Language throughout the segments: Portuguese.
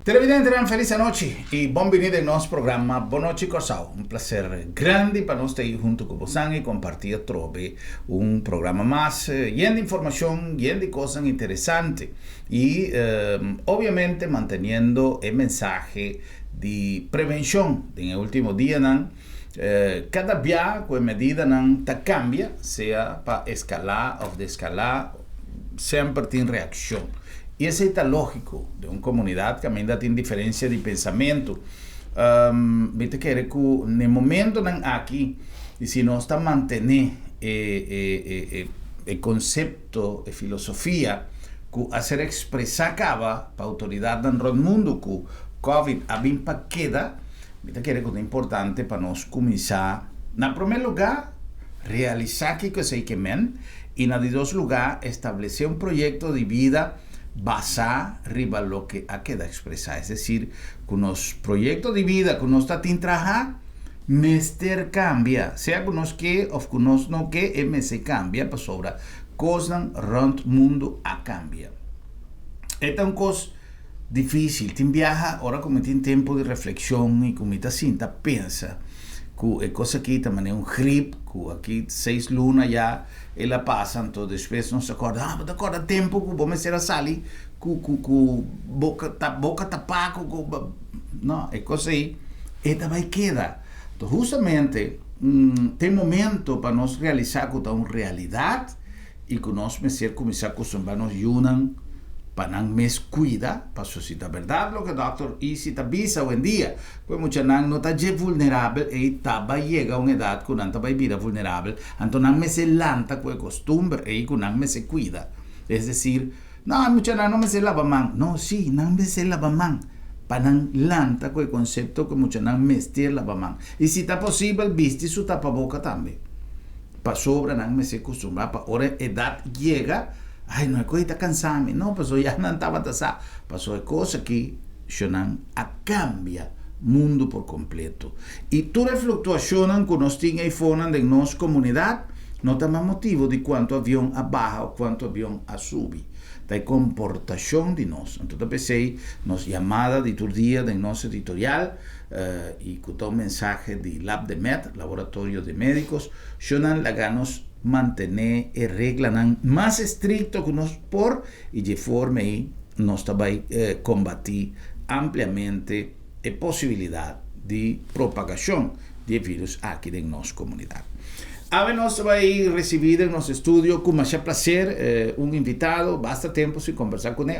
Televidente, una feliz noche y bienvenido al nuestro programa Bonochi Corsao. Un placer grande para nosotros estar junto con vosotros y compartir un programa más lleno de información, lleno de cosas interesantes y obviamente manteniendo el mensaje de prevención. En el último día, cada día con medida cambia, sea para escalar o desescalar, siempre tiene reacción. Y eso es lógico de una comunidad que también tiene diferencia de pensamiento. Viste que en el momento aquí, y si no está mantener el concepto, la filosofía, que hacer expresar para la autoridad en el mundo, que COVID a queda, viste que es importante para nos comenzar, en primer lugar, realizar que se quemen, y en segundo lugar, establecer un proyecto de vida basar arriba lo que ha quedado expresar, es decir, con los proyectos de vida que nos está trabajar, mester cambia, sea con los que o con los no que se cambia para sobre cosas rond mundo a cambia. Esta es una cosa difícil, te viaja ahora como tiene tiempo de reflexión y como te cinta pensa que es cosa que también es un grip, que aquí 6 lunas ya ela passa, então depois não se acorda, mas acorda tempo que vou ser a sali, com boca tapada, não, é coisa aí, e também queda. Então justamente tem momento para nós realizar que é uma realidade e que nós ser começar a acostumar nos unam para não mais cuidar, para se é verdade o que o doutor Isi avisa hoje em dia, porque muita gente não está vulnerável e está chega a uma idade que não está vida vulnerável, então não me se lanta com a costumbre e que não me se cuida. É decir, não, muita gente não me se lava a mão. Não, sim, não me se lava a mão. Para não lanta com o conceito que muita gente me se lava a mão. E se está possível, viste su tapa-boca também. Para sobre não me se acostumbrar, para hora a idade chega, ai, não é coisa que está cansando, não, passou já não estava tasado, passou é coisa que não cambia mundo por completo. E toda a flutuação que nós temos aí em nossa comunidade, não tem mais motivo de quanto avião abaixa ou quanto avião sube. Da comportação de nós. Então, eu pensei, nos chamada de todo dia, de nosso editorial, e com o mensagem de Lab de Med, Laboratório de Médicos, não logramos mantener a regla mais estricta que nós por e de forma aí nós também combater ampliamente a possibilidade de propagação de vírus aqui em nossa comunidade. Agora nós vamos receber em nosso estúdio com mais prazer um invitado, basta tempo se conversar com ele,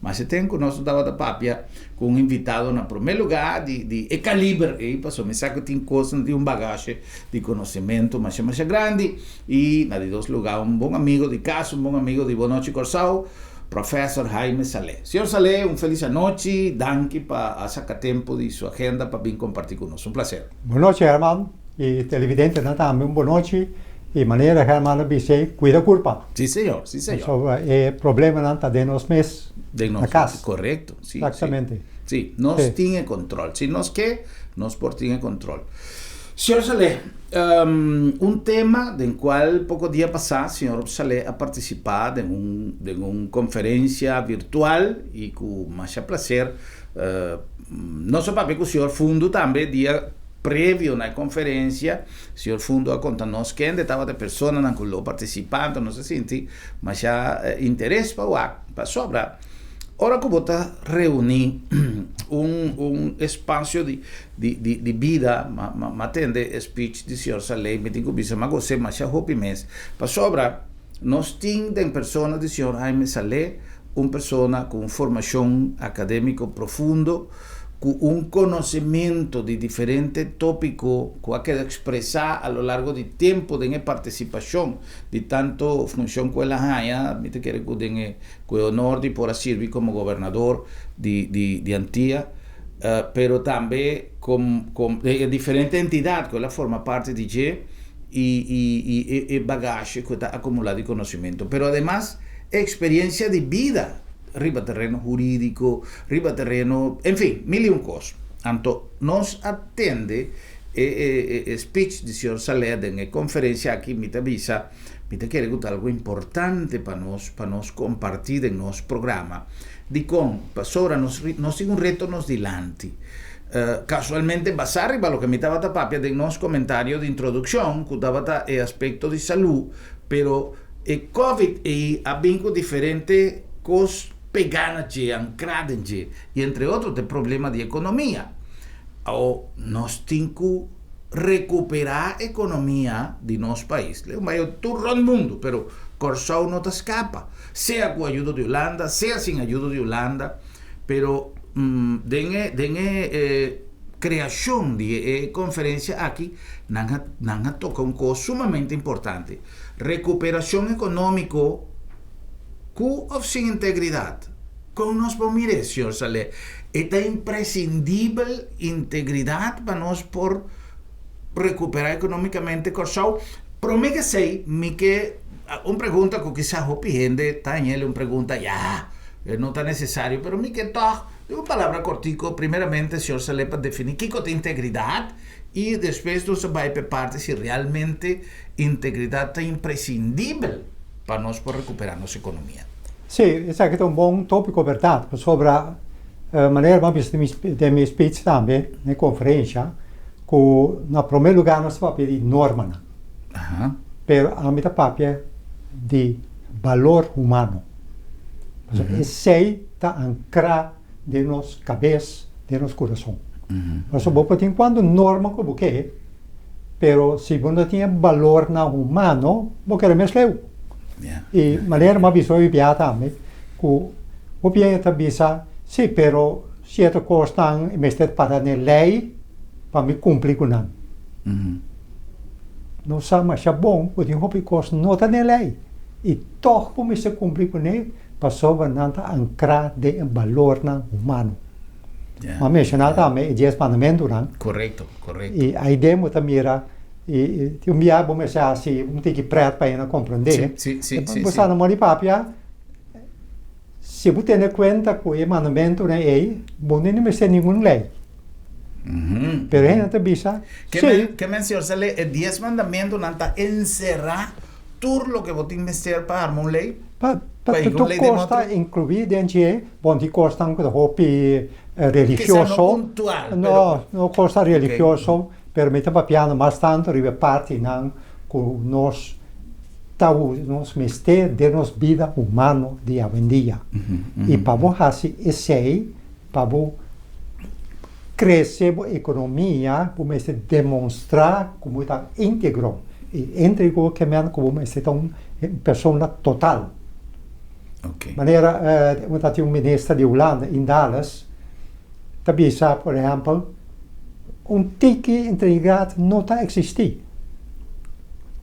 mas tempo nós dava da papia com um invitado no primeiro lugar de calibre, e passou me saco tem coisas de bagagem de conhecimento mais grande, e na de dois lugares bom amigo de casa, bom amigo de Bonochi Corsao, Professor Jaime Salé. Senhor Salé, feliz noite, danke para sacar tempo de sua agenda para vir compartilhar conosco, prazer. Boa noite, Herman, e televidente também, boa noite. E maneira Herman dice, cuida culpa. Sim, senhor, sim, senhor. So, problema não está de nós mesmos. Na casa. Correto, sim. Exatamente. Sim, nós temos controle. Se nós quer, nós por ter controle. Senhor Salé, tema do qual pouco dia passado, senhor Salé, a participar de uma conferência virtual e com mais prazer, nosso papel com o senhor fundo também, dia prévio na conferência, o senhor fundo a contar-nos quem estava de pessoas que lo participando, não se sente, mas já interesse para sobrar. Ora que você reunir espaço de vida, matende speech do senhor Salé, me digo bisa, mas você mas já hope mês, para sobrar, nós temos pessoas do senhor Jaime Salé, uma pessoa com formação acadêmica profunda, un conocimiento de diferentes tópicos que ha quedado expresar a lo largo del tiempo de participación de tanto función que la haya, me quiere que honor de por servir como gobernador de Antilla, pero también con diferentes entidades que la forma parte de G y bagaje que está acumulado de conocimiento, pero además experiencia de vida, arriba terreno jurídico, arriba terreno, en fin, mil y un cosas. Tanto nos atende speech del señor Salé en la conferencia aquí, me quiere contar algo importante para nos compartir en nuestro programa. di con, sopra non si un retorno di lanti. Casualmente basare quello che mi stava da papia del nostro commentario di introduzione che dava è aspetto di salute però il covid ha vinto differenti cose peganaci ancradenci e entre altri il problema di economia o nos tincu recuperare economia di nostro paese ma io tutto il mondo però corso non ti scappa sia con aiuto di Olanda sia sin aiuto di Olanda però creazione di conferenza aquí non tocca un cosa sumamente importante recuperazione economica con o sin integrità con nos pomire signor Saleh è imprescindibile integrità per nos por recuperare economicamente corso però me che sei mi che una pregunta che chissà hopi gente tagliele una pregunta ya non è necessario però mi che toch una palabra cortico, primeramente, señor Saleh, para definir qué es integridad y después nos va a parte si realmente integridad es imprescindible para nos poder recuperar nuestra economía. Sì, è un buon topico per tanto, sopra maniera del mio speech anche, nella conferenza, che in primo luogo non si parla di norma, per la metà parla di valore umano. E sei da ancora de nos cabeça, de nos coração. Mas o tem quando norma como que, pero se você tinha valor na humano, você era mais leu. E maneira uma visão piada também, que o bem é bisa, sim, pero certa coisa não é mestre para a lei para me cumprir com não. Não sabe mas é bom, porque o coisa não está na lei e toch para me se cumprir com ele. Passava nanta ancrar de valor humano. Ma mencionata a me i 10 mandamenti, no? Corretto. E a ideia muita mira e ti un biabo me sa si un tiki pret para não compreender. Sì. Você não mori papia. Se você tem conta que o mandamento não é, você não tem nenhuma lei. Pero aí não te bisa. Que menciona é 10 mandamentos nanta encerrar tudo lo que você investir para uma lei. Tu costa incluir dentro onde costa um hobby religioso. No costa religioso, permite papiano bastante rive parte não com nós nos mistério de nos vida humano de avendia. E para você esse para crescer a economia, para você demonstrar como está íntegro e íntegro que mesmo como você é uma pessoa total. Maneira, tinha ministro de Holanda em Dallas, também sabe, por exemplo, tique integridade não está existir.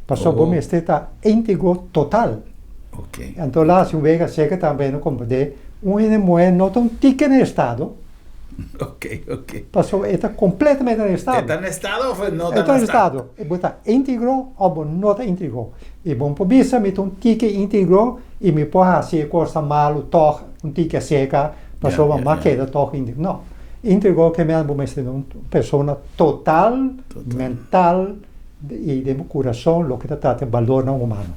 Passou por ministro está íntegro total. Então lá se vega chega também no compreender, moeda não tem tique no estado. Passou está completamente no estado. Está no estado ou não está no estado? Está íntegro ou não está íntegro? E bom por isso me tem tique íntegro e me pode fazer coisa mal, toch, tique seca, passou uma maqueta toch íntegro. Não, íntegro que mesmo me ser uma pessoa total, mental e de coração, lo que trata de valor não humano.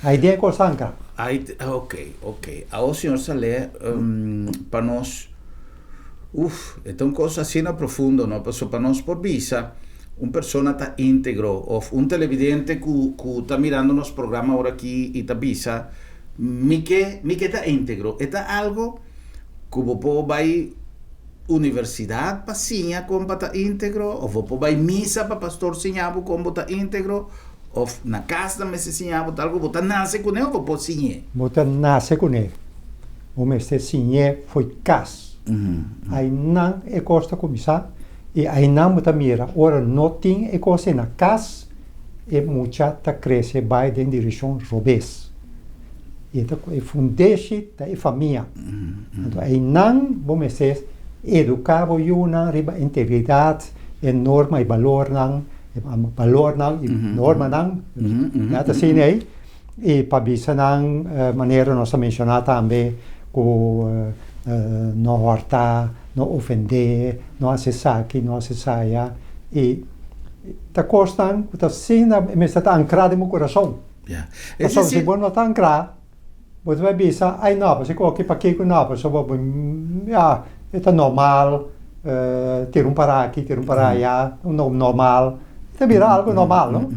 A ideia é coisa anca. Ok. Agora, senhor Saleh, para nós é uma coisa assim profunda, não? Para nós por visa, uma pessoa está íntegro, ou televidente que está mirando nos programas agora aqui e está visa, me que está íntegro. É algo que você vai universidade para sinha como está íntegro, ou você vai missa para pastor sinhabo como está íntegro, ou na casa também se sinhabo, algo você nasce com ele ou você sinhe? Você nasce com ele. O mestre sinhe foi casa. Aí não é costa começar e aí não muita mira. Ora não tem é coisa na casa e muita tá cresce vai em direção robês. E então é fundeixe da família. Então aí não vamos ser educar o uma riba integridade e norma e valor não e norma não. Nada assim aí e para bisa não maneira nós mencionar também com não hortar, não ofender, não acessar aqui, não acessar já. E está costando, está assim, mas está ancrado no meu coração. Então, se você não está ancrado, Você vai pensar, ai não, você coloca para que não, só é normal, ter para aqui, ter para allá, normal. Também é algo normal, não?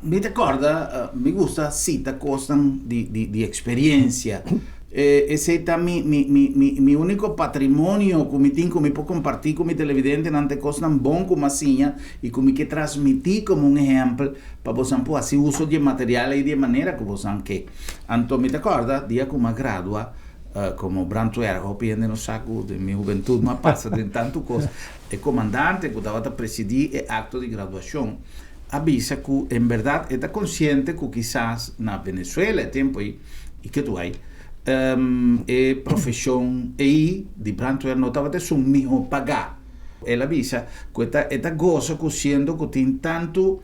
Mi ricorda, mi gusta cita costan di esperienza. Ese è mi unico patrimonio che mi può compartir con mi televidente nante costan bon come segna e come che trasmetti come un esempio per poter fare uso di materiale e di maniera che possiamo che. Anto mi ricorda, dia come gradua, come brantuera, ho pieno un sacco di mia gioventù, ma passa di tante cose. E comandante che stava a presidere l'atto di graduazione. Avvisa che in verità è consciente che quizás na Venezuela è tempo e che tu hai e professione e di brantuera non stava su mio pagare. E la visa questa è cosa che siendo che tin tanto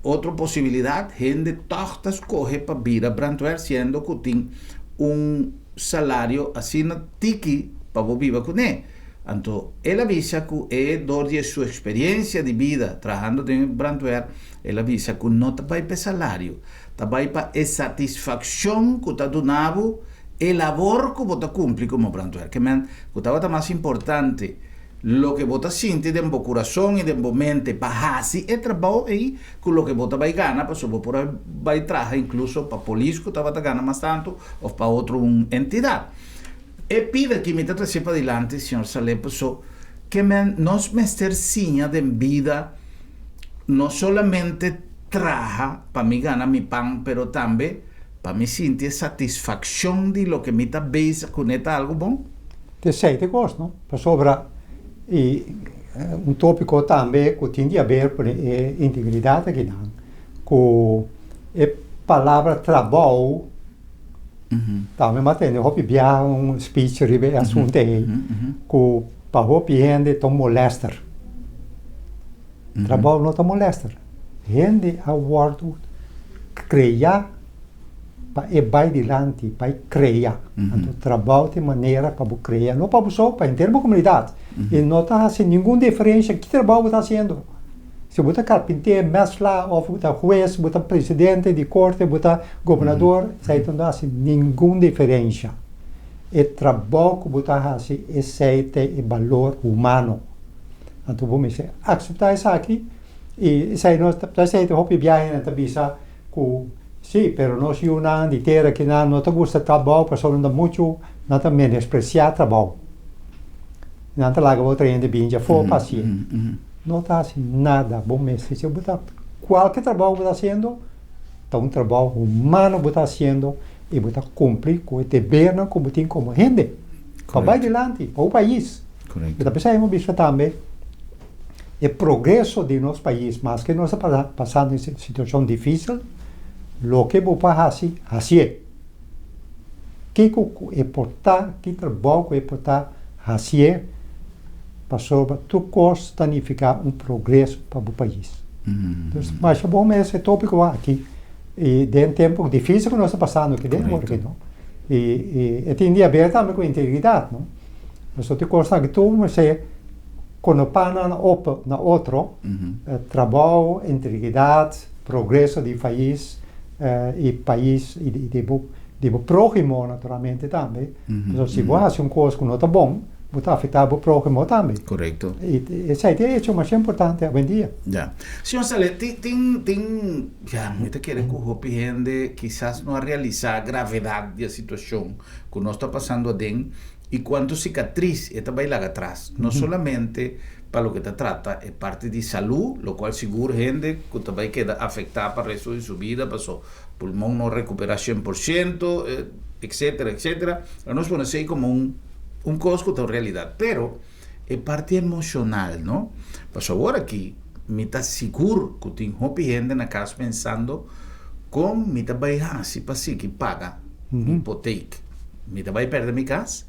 otra possibilidad gente tosta escoge para vida brantuer siendo que tiene un salario así na tiki para vivir con él. Entonces, él avisa que es de su experiencia de vida trabajando en brantuer, él avisa que no te va para salario, te va para la satisfacción que te ha donado el labor que vos cumple como brantuer, que es más importante. Lo que vos sientes de tu corazón y de tu mente para hacer el trabajo ahí con lo que vos vas a ganar, pues vos vas a trabajar incluso para político te vas a ganar más tanto o para otra entidad. E pide que me trate para adelante, señor Saleh, pues que nos mestercinha de vida no solamente trabaja para mí ganar mi pan, pero también para mí sentir satisfacción de lo que me está veis con esta algo bom. Te sei te gosto, não? Para sobra e um tópico também que tem a ver com a integridade que não, com a palavra trabalho, também matei, eu vou enviar speech sobre assunto aí, com para o gente tão molesta, trabalho não tão molesta, gente a bordo criar e vai adiante, vai criar. Então, trabalho de maneira para criar, não para só para ter uma comunidade. E não está fazendo nenhuma diferença que trabalho está fazendo. Se você é carpinteiro, mestre, ou você juiz, você presidente de corte, você governador, isso não está fazendo nenhuma diferença. O trabalho que você faz é aceita o valor humano. Então, vamos dizer, aceitar isso aqui, e isso aí não está aceita, eu vou viajar na tabisa com sí, pero no si una intera que no te gusta el trabajo, pues solo anda mucho, no te menospreciar el trabajo. No te la hago otra gente bien, ya fue paciente. No te hace nada, vos me dices, cualquier trabajo que estás haciendo, está un trabajo humano que estás haciendo y vos cumplir con el deber como tiene como gente. Para adelante, para el país. Correcto. Pero también hemos visto también el progreso de nuestro país, más que no está pasando en situación difícil, lo que vos faz assim, que importa, que trabalho importa assim, para sobre tu significar progresso para o país. Então, mas é bom esse tópico aqui, e de um tempo difícil que nós estamos passando aqui dentro, não? E tem a ver também com a integridade, não? Mas eu te gosto que tu, você, quando pana na outro, trabalho, integridade, progresso do país, e país e de próximo naturalmente também. Então, se você faz coisa que não está bom, você afetar o próximo também. Correto. E esse é o mais importante hoje em dia. Já. Senhor Saleh, tem já muita querer que o gente quizás não realizar a gravidade da situação que nós está passando dentro e quanto cicatriz está vai lá atrás. Não solamente para lo que te trata, es parte de salud, lo cual seguro gente que te va a quedar afectada para el resto de su vida, para su pulmón no recupera 100%, etcétera, etcétera. No es ponerse como un cosco de realidad, pero es parte emocional, ¿no? Pues ahora aquí, me está seguro que tengo gente en la casa pensando cómo me está a si para sí que paga hipoteca, me está a perder mi casa.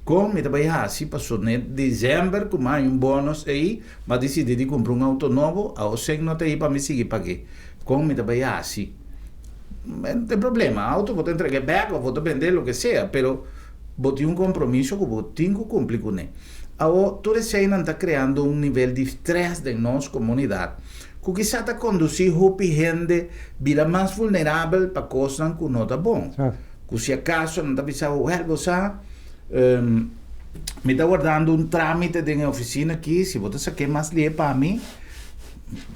Como me vai assim, passou em dezembro, com mais bônus aí, mas decidi comprar auto novo, a você não tem para me seguir para quê? Como me vai assim? Não tem problema, auto vou te entregar back, vou te vender, o que seja, pero vou ter compromisso que vou ter que cumprir com ele. Agora, todo isso aí está criando nível de estresse em nossa comunidade, que quizá está conduzir hopi gente vira mais vulnerável para coisas que não está bom. Que se acaso não está pensando, você me está guardando um trâmite de oficina aqui, se você saquei mais ler para mim,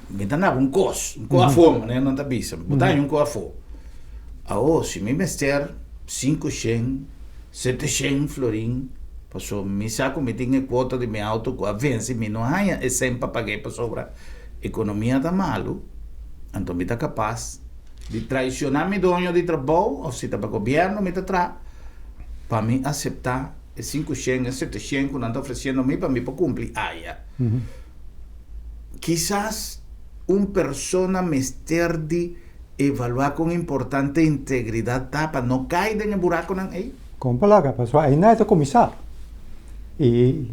me está dando um coafo, né? Não está pensando, botar um coafo. Se me mester 500, 700 florim, passou, me saco, me tinha quota de meu auto, que vence, me não há, é sempre paguei para sobra. Economia está malo, então me está capaz de traicionar meu dono de trabalho, ou se está para o governo, me está para mim aceitar 500, 700 que não está oferecendo a mim para cumprir. Quizás uma pessoa mester de evaluar com importante integridade para não cair no buraco aí. Com palavra, pessoal, aí não é começar. E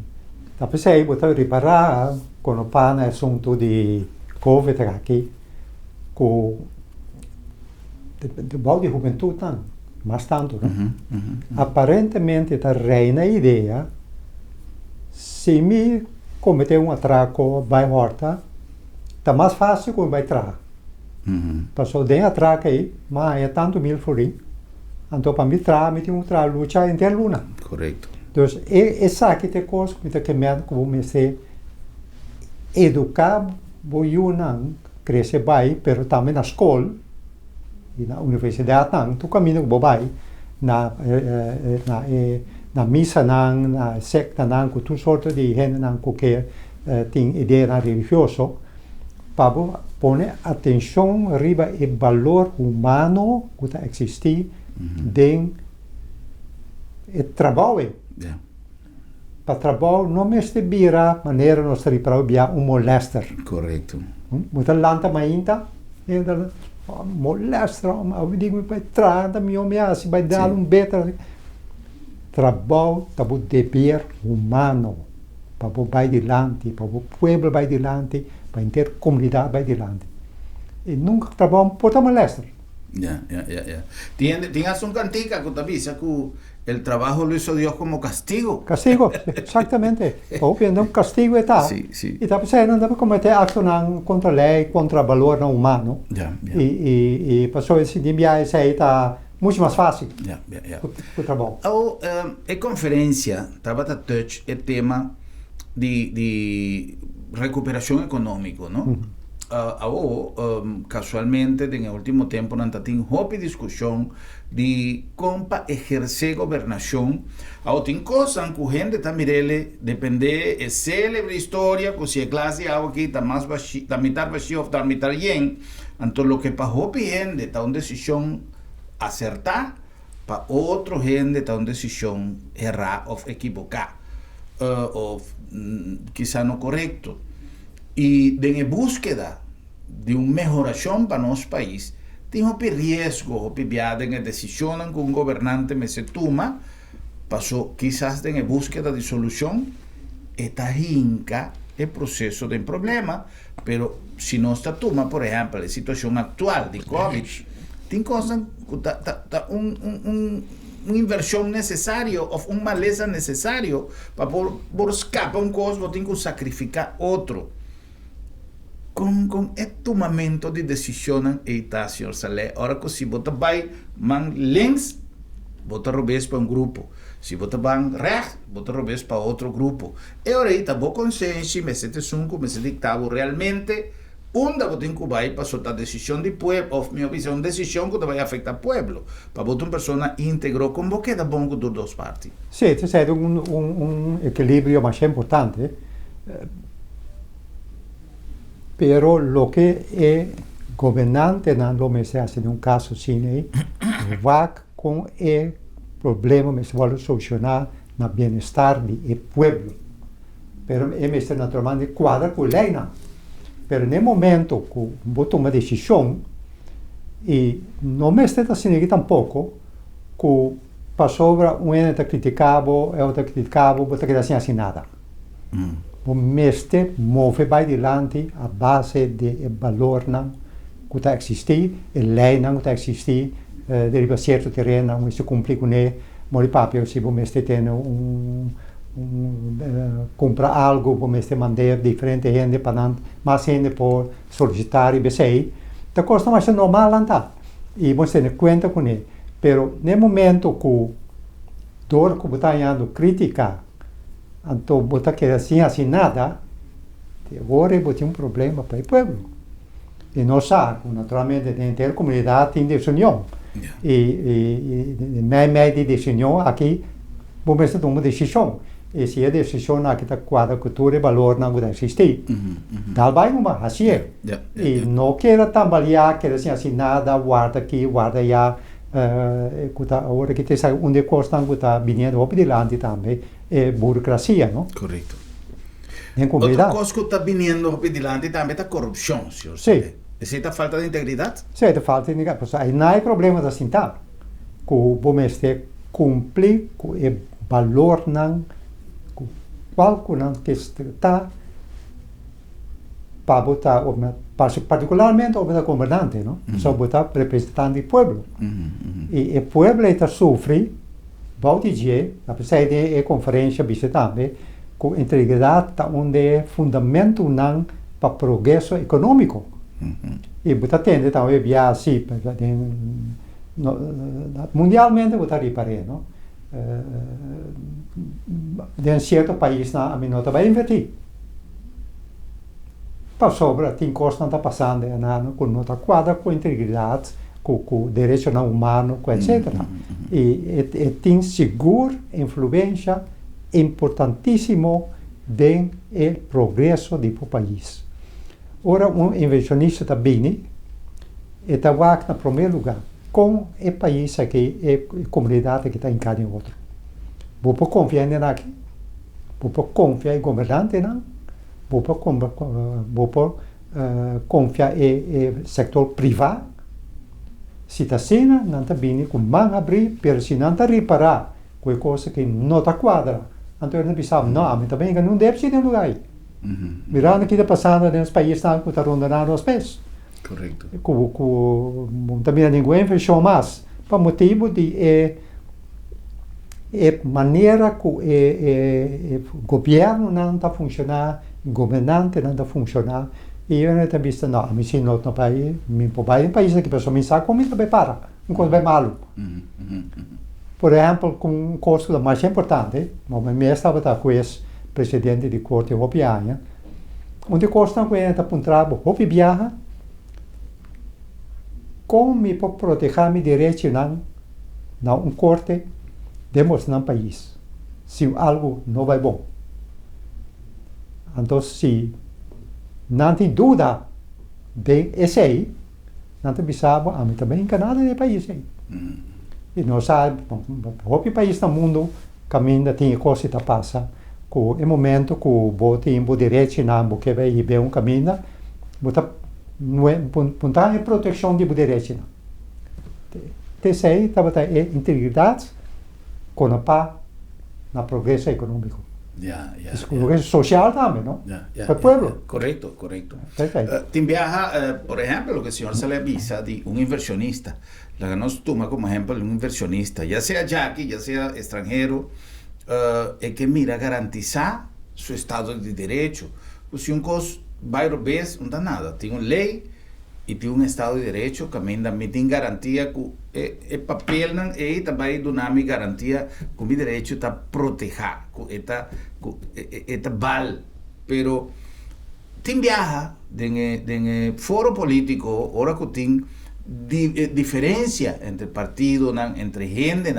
tapi saya buat reparar quando pá no assunto de Covid aqui, com de balde de juventude mas tanto, né? Aparentemente está reina a ideia se me cometer um atraco vai horta, está mais fácil quando vai trazer. Passou de atraco aí, mas é tanto mil florim, então para me trazer, me tem outra luta interluna. Correto. Então, essa aqui tem coisa que me comecei a educar, vou não crescer bem, mas também na escola e na universidade não, tu caminho que vai na missa não, na secta não, com tudo sorte de gente não que tem ideia religiosa, para pôr atenção riba o valor humano que existe dentro do trabalho. Para trabalho não me vira maneira nós para molester. Correto. Muita lanta mainta, molester, eu digo para trás, me se vai dar better. Trabalho tá o dever humano para o vai adiante, para o povo vai adiante, para a intercomunidade vai adiante. E nunca trabalho por molester. Tienes un cantica que te avisa que el trabajo lo hizo Dios como castigo. Castigo, exactamente. Um castigo está. Sí. E está pensando, não cometer acto contra a lei, contra o valor não humano. E passou esse dia, isso aí está muito mais fácil. O trabalho. A conferência estava a touch o tema de recuperação econômica, não? Casualmente, en el último tiempo, no tem hopi discusión de cómo ejercer gobernación. Tem cosas que gente está mirele, depende de célebre historia, que si es clase aquí está más está mitad vacío, está mitad bien. Entonces, lo que para hopi gente está una decisión acertar, para otro gente está una decisión errar o equivocar, o quizá no correcto. Y en búsqueda de una mejoración para nuestro país, tengo riesgo, en decisiones que un gobernante me se toma, pasó quizás en búsqueda de solución, esta hinca el proceso de problema, pero si no está toma, por ejemplo, la situación actual de COVID, tiene cosas, una inversión necesaria o una maleza necesario para por escapar un cosa, tengo que sacrificar otro. Con el tomamiento de decisiones está, señor Saleh. Ahora que si vota vai man links, vota revés para un grupo. Si vota van rechts, vota revés para otro grupo. Y ahorita vos consciência, me sete sunco, me sete dictavo realmente, onde vos tengo que vai para soltar decisión de pueblo, o mi visión, decisión que te vai afectar al pueblo. Para vos una persona íntegro, con vos queda bom de dos partes. Sí, es un equilibrio más importante. Pero lo que el gobernante no me se hace en un caso así, va con el problema, me se va a solucionar el bienestar del pueblo. Pero me está naturalmente cuadra con la ley. Pero en el momento que voy a tomar decisión, y no me está haciendo tampoco, que pasó un ente criticado, otro criticado, voy a quedar sin nada. O mestre move vai adiante a base de valor não que está existir, a lei não está existir, deriva certo terreno não se cumprir com ele, mas papel se o mestre tem comprar algo, como este mandar diferente gente para mais gente por solicitar e BCI, então custa mais normal lá e você tem conta com ele. Pero no momento que dor que está indo criticar, então você quer assim nada, agora você tem problema para o povo. E nós sabemos, naturalmente, dentro da comunidade tem decisão. E meio de decisão aqui, vamos tomar uma decisão. E se a decisão aqui está quadra cultura e valor não vai existir. Dá vai uma, assim é. E não quero trabalhar, quero assim nada, guarda aqui, guarda lá. Agora que tem onde custa está vindo o adelante também é burocracia, não? Correto. Em comunidade. Outra coisa que está vindo o adelante também é a corrupção, senhor. Sim. Existe a falta de integridade? Sim, a falta de integridade. Aí não há problema da cinta. Que o bomeste cumprir com o valor não, qual que está para botar, particularmente o governante, não? Só botar representante do povo. E o povo está sofre, volta dia, a pesar de conferência também, com integridade onde é fundamento não para progresso econômico. E botar tende também via assim, mundialmente botar reparar, não? De certo país na minota vai investir. Para sobra, tem coisas que está passando com nota quadra, com integridade, com direito humano, etc. E tem segura influência importantíssimo no progresso do país. Ora, inversionista também está em primeiro lugar com o país aqui, a comunidade que está em cada outro. Vou confiar aqui, vou confiar em governante, não? Vou confiar no setor privado. Se está sendo, não está bem, com mão abrir, mas se não está reparar com coisa que não está quadra, então não pensava, não, mas também não deve ser em lugar. Mirando o que está passando nos países que estão rondando os pés. Correto. Também ninguém fechou mais, por motivo de maneira que o governo não está funcionando, o governante não está funcionando, e eu não tenho visto, não, mas se não está no país, em país que a pessoa me sabe, como também para, enquanto vai malo. Por exemplo, com um curso mais importante, eu estava com esse presidente da Corte Europeia, onde custa com ele apontar o viaja, como me pode proteger meu direito na corte demonstrar no país, se algo não vai bom. Então, se não tem dúvida de esse aí, não tem pensado, a mim também enganado no país aí. E nós sabemos, o país no mundo, caminha, tem coisa que passa, com o momento que o tem o direito não, que vai ver um caminho, pontar a proteção do direito não. Esse aí estava a integridade com a paz no progresso econômico. Progresso social também, não? Para o povo. Correto. Tem viaja, por exemplo, o que o senhor se le avisa de um inversionista. La que nos toma como ejemplo un inversionista, ya sea yaqui, ya sea extranjero, que mira garantizar su Estado de Derecho. Si un cos va vez, no da nada. Tiene una ley y tiene un Estado de Derecho que también tiene garantía que el papel también da una garantía que mi derecho está protegido, está val. Pero tiene viaja en el foro político, ahora que tiene diferencia entre partidos, entre gente,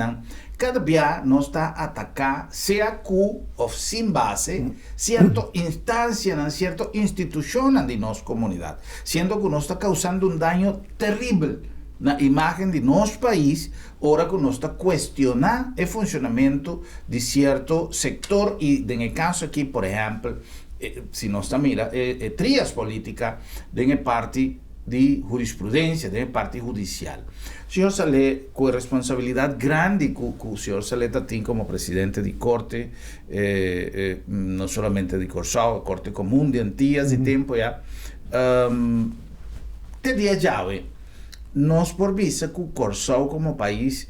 cada día nos está atacando, sea cu o sin base, cierta instancia, cierta institución de nuestra comunidad, siendo que nos está causando un daño terrible na imagen de nuestro país, ahora que nos está cuestionando el funcionamiento de cierto sector, y en el caso aquí, por ejemplo, si nos está mira, trías política de la parte de jurisprudencia, de parte judicial. O senhor Salé, com a responsabilidade grande que o senhor Salé tem como presidente de corte, não somente de Corsau, a corte comum de Antillas e tempo já, te dia chave, nós por vista que o Corsau como país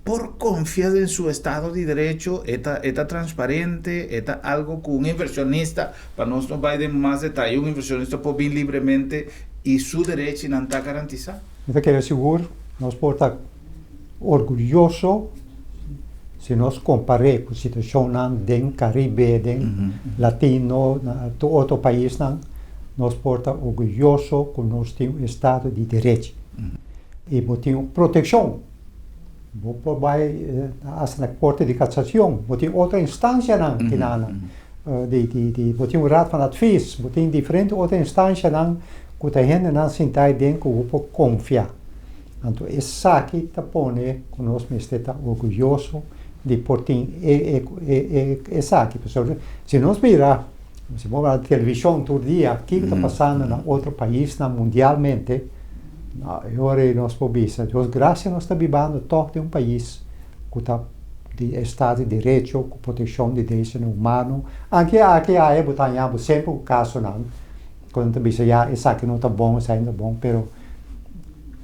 por confiar en su Estado de Derecho, está transparente, está algo que un inversionista, para no ir de más detalle, un inversionista puede vir libremente y su derecho no está garantizado. Eu quero seguro, nós podemos estar orgulhoso se nós compararmos com a situação do Caribe, do Latino, do outro país, nós podemos estar orgulhosos que nós temos Estado de Direito. E temos proteção. Vai na Corte de Cassação, tem outra instância que tem um raad van advies, tem diferente outra instância que a gente não sente dentro que pode confiar. Então, isso aqui está pondo que nós estamos orgulhosos de portar isso aqui. Se nós mirarmos, se vamos na televisão todo dia, o que está passando em outro país, mundialmente, agora nós podemos dizer, graças a nós estamos vivendo toque de um país que está de Estado de Direito, com proteção de direitos humanos. Aqui é sempre o caso, quando você diz, isso aqui não está bom, isso ainda é bom, mas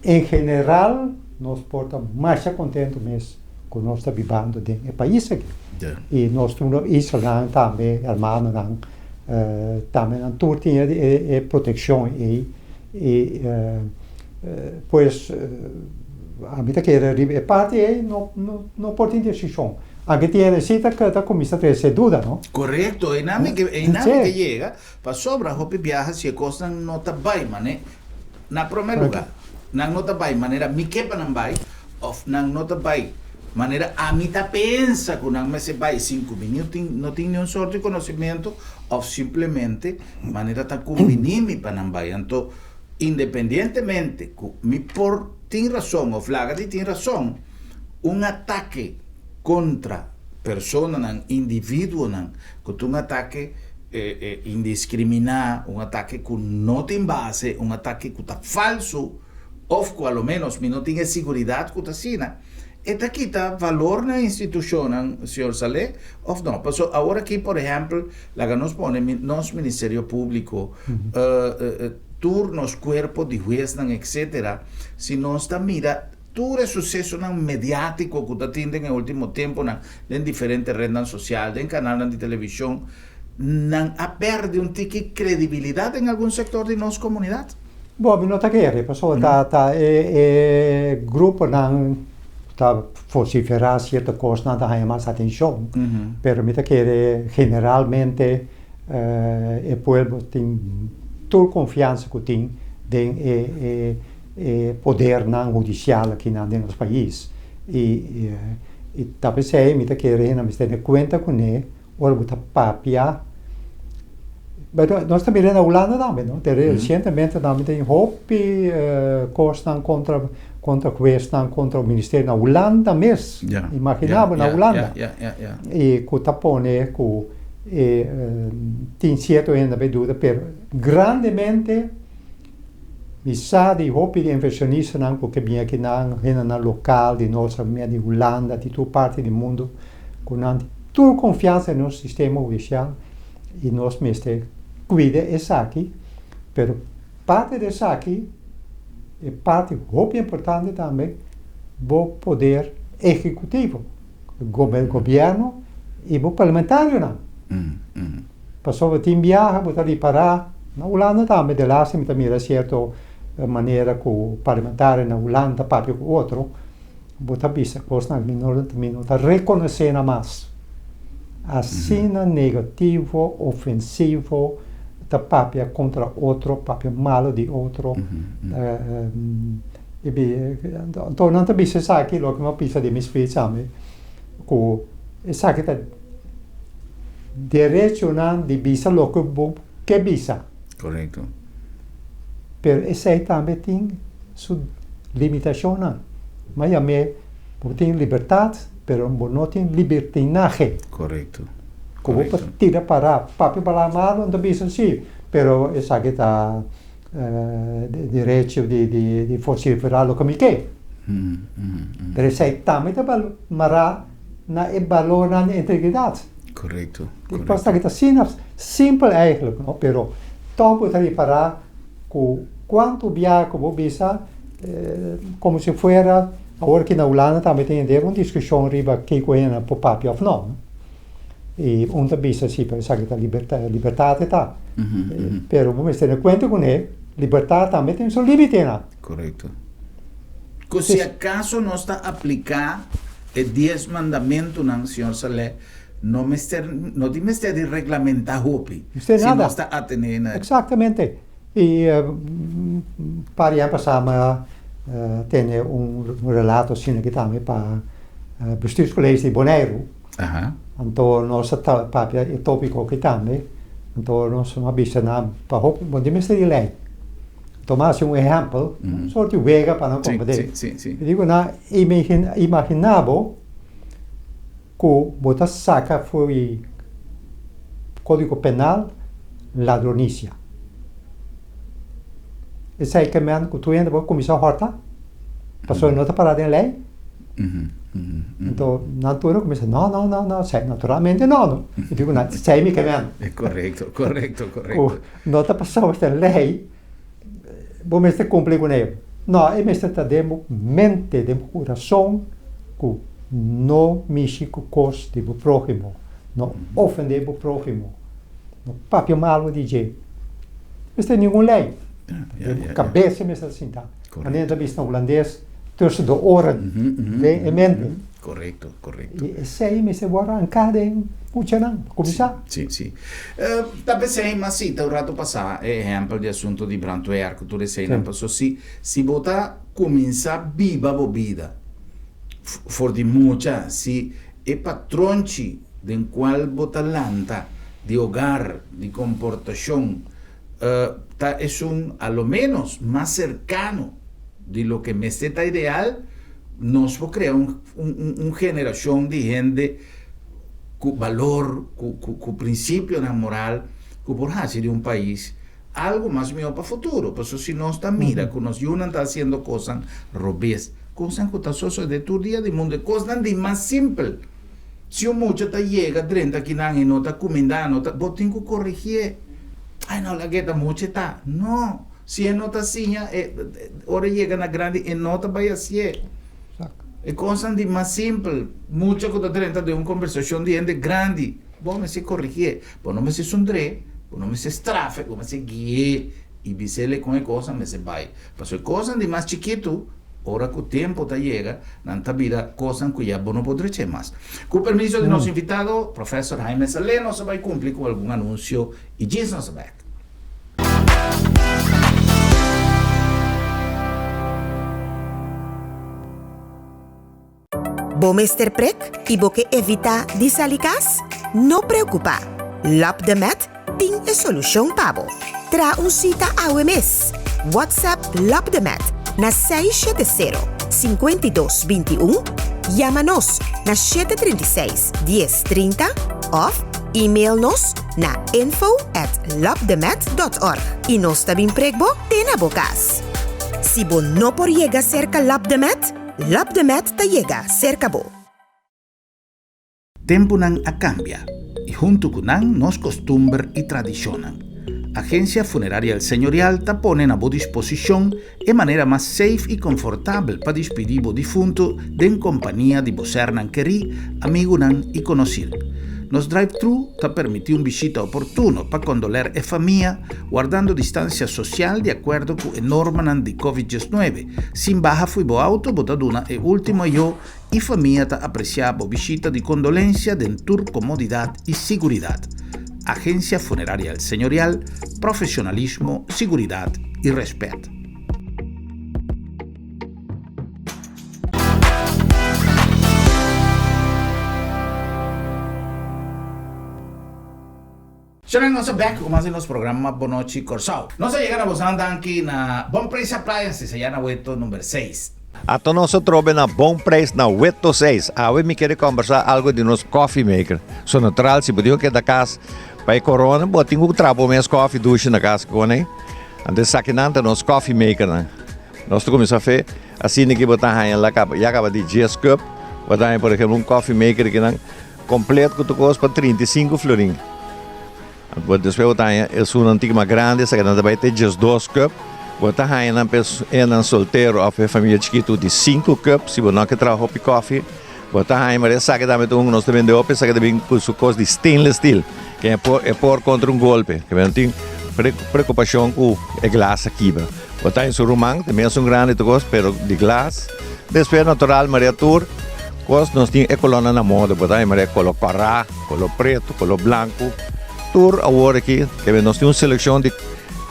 em geral, nós podemos mais contentes mesmo com nós estamos vivendo no país aqui. Yeah. E nós temos isso também, irmãos, também tudo tem proteção pois a mim que é parte não pode ter decisão. Aqui tem necessita que a comissão tenha essa dúvida, não? Correto. E nada que chega para sobra hope viaja se costa não está bem, mané. Na primeiro lugar, não está bem, maneira me que para não vai, ou não está bem, maneira a mim tá pensa que não me se vai 5 minutos, não tem nenhum sorte de conhecimento, ou simplesmente maneira tá convenir para não vai, então independientemente que me por tem razão ou flagra tem razão, ataque contra persona, indivíduo, que um ataque indiscriminado, ataque que não tem base, ataque que está falso, ou que ao menos não tem segurança que está assim. Esta quita valor na instituição, senhor Saleh, ou não? Porque agora aqui, por exemplo, lá que nos põe nosso Ministério Público, turnos, cuerpos de juez, etc. Se nós está mira todo o sucesso mediático que está tendo no último tempo em diferentes redes sociais, em canais de televisão, não perde tique de credibilidade em algum setor de nossa comunidade? Bom, não está querendo, pessoal, grupo não está vociferar certa coisa, não dá mais atenção, mas me está querendo generalmente o povo tem toda confiança que tem em poder judicial aqui no nosso país. E talvez me está querendo me ter conta com ele, ora está papia. Mas nós também na Holanda também, não? Recentemente também tem hope costa contra questão contra o Ministério na Holanda mesmo. Imaginava na Holanda. E que está pondo que tem certo ainda dúvida, mas grandemente mi sa di hopi di inversionista porque vem aqui na local de nossa de Holanda, de toda parte do mundo, com toda confiança no sistema judicial e nós mesmo cuida isso aqui, mas parte desse aqui é parte muito importante também do poder executivo, o governo e o parlamentário, não? Passou a viaja, botar ali parar na Holanda também, de lá sempre mira certo maneira que o parlamentar na Holanda papel com o outro, botar bisa coisa não está reconhecendo mais. Assim negativo, ofensivo, da papel contra outro, papel malo de outro. Então não está bisa sabe aquilo que não bisa de me sabe, que sabe que direito não de bisa lo que bisa. Correto. Pero esse aí também tem sua limitação, não? Mas a mim tem liberdade, pero não tem libertinagem. Correto. Como para tirar para papel para mal, não bisa sim, pero esse aqui está direito de vociferar o que me quer. Pero esse aí também está para na valor na integridade. Correto. Basta que está simples eigenlijk, não? Pero toch moet je parar com quanto viaja como visa, como se fuera Agora que na Holanda também tem uma discussão riba que correndo por papi ou não. E onde vista assim, para saber que a liberdade está. Pero vamos ter em conta com ele, liberdade também tem seu limite, né? Correcto. Se acaso no está aplicar el 10 mandamientos, señor Saleh, no dime usted de reglamentar hopi. Si nada. No está a tener. Exactamente. Y para ya pasamos tener un relato sin que también para bestuurscollege de Bonaire. Ajá. Entonces nos papia el tópico que también. Entonces nos hemos visto na para hopi, bom dime usted de lei. Tomás un ejemplo, sort de vega para não compreender. Sim. Eu digo, imaginava que botar saca foi Código Penal ladronícia. Esse aí que tu ainda vai começar a horta, passou em outra parada em lei. Então, na altura começa, não, sei, naturalmente não. Eu digo, sei me que é correto. Não está passando esta lei. Vamos este cumprir com ele. Não, este temos mente, temos coração, que não mexe com coisas do próximo, não ofender o próximo, não papel malo de jeito. Este é nenhuma lei. Cabeça me está assim, tá? A gente vista holandês, tussen de oren, de mente. Correcto. E esse aí me se vai arrancar em funcionando, começar. Sim. Também sei, mas sim, o rato passar, exemplo de assunto de Brantuer, que tu sei, não passou, se botar começar viva a vida, for de muita, se é patronte de qual botar lanta, de hogar, de comportação, é a lo menos mais cercano de lo que me está ideal, nos puede crear una generación de gente con valor, con principio moral, que por hacer de un país algo más mejor para el futuro. Por eso si no está mira, que nos ayudan a haciendo cosas robes, cosas que están de tu día del mundo, cosas de más simple. Si un mucho te llega 30 quinan y no está comiendo, vos tengo que corregir. Ay, no, la gueta mucho está. No. Si é nota assim, hora chega na grande, é nota vai assim. É coisa de mais simples. Muita coisa dentro de uma conversação de gente grande. Bom, me se corrigir. Bom, não me se sundre. Bom, não me se estrafe. Bom, me se guie. E visele com a coisa, me se vai. Mas é coisa de mais chiquito. Ora que o tempo chega, na vida, coisa que já não poderá ser mais. Com o permisso de nosso invitado, professor Jaime Saleh, nós vai cumprir com algum anúncio e diz-nos back. Bom Mr. Prek e boque evita disalikas? Não preocupa. Lap de Met tem a solução para você. Tra cita ao mês. WhatsApp Lap de Met na 670-5221. Chama-nos na 736-1030 ou e-mail-nos na info@lapdemet.org. E nós também pregbo tem na bocas. Se você não por chegar cerca Lap de Met, Lap de Met te llega cerca bo. Tempo nan a cambia y junto con nan nos costumbre y tradicionan. Agencia Funeraria El Señorial te pone a vossa disposición de manera más safe y confortable para despedir o difunto en compañía de vos hernan querí, amigo nan y conocido. Nos drive-thru te permite una visita oportuna para condoler a familia, guardando distancia social de acuerdo con la norma de COVID-19. Sin baja fui bo auto, botaduna e último yo y familia te apreciaba visita de condolencia de tour comodidad y seguridad. Agencia Funeraria El Señorial, profesionalismo, seguridad y respeto. Chegamos nossa back com mais nos programa Bonochi Corsao. Nós chegamos aqui na Bom Preço Appliances, se na Weto número 6. Ato nós trobamos na Bom Preço na Weto 6. Hoje me quero conversar algo de nosso coffee maker. So natural, se podia que da casa para corona, eu tenho que trabalhar meus coffee douche na casa com né. Antes saquinante nosso coffee maker né. Nós começamos a fazer assim que botar aí lá acaba de 10 cup, botar por exemplo coffee maker que não completo que tu custa para 35 florin. Depois é uma antiga mais grande, essa que vai ter 2 cup, Bota raina en solteiro of a família chiquito de 5 cups, se você não quer trabalhar hop coffee, bota raina, mas sabe também nós também de hop, sabe também com sua coisa de stainless steel, que é por contra golpe, que não tem preocupação com a glaça quebra. Bota em seu romang, também é grande coisa, pero de glass. Depois natural mariatur, coisa nós tem coluna na moda, bota aí maria color carrá, color preto, color branco. Tour agora aqui, que nós temos uma seleção de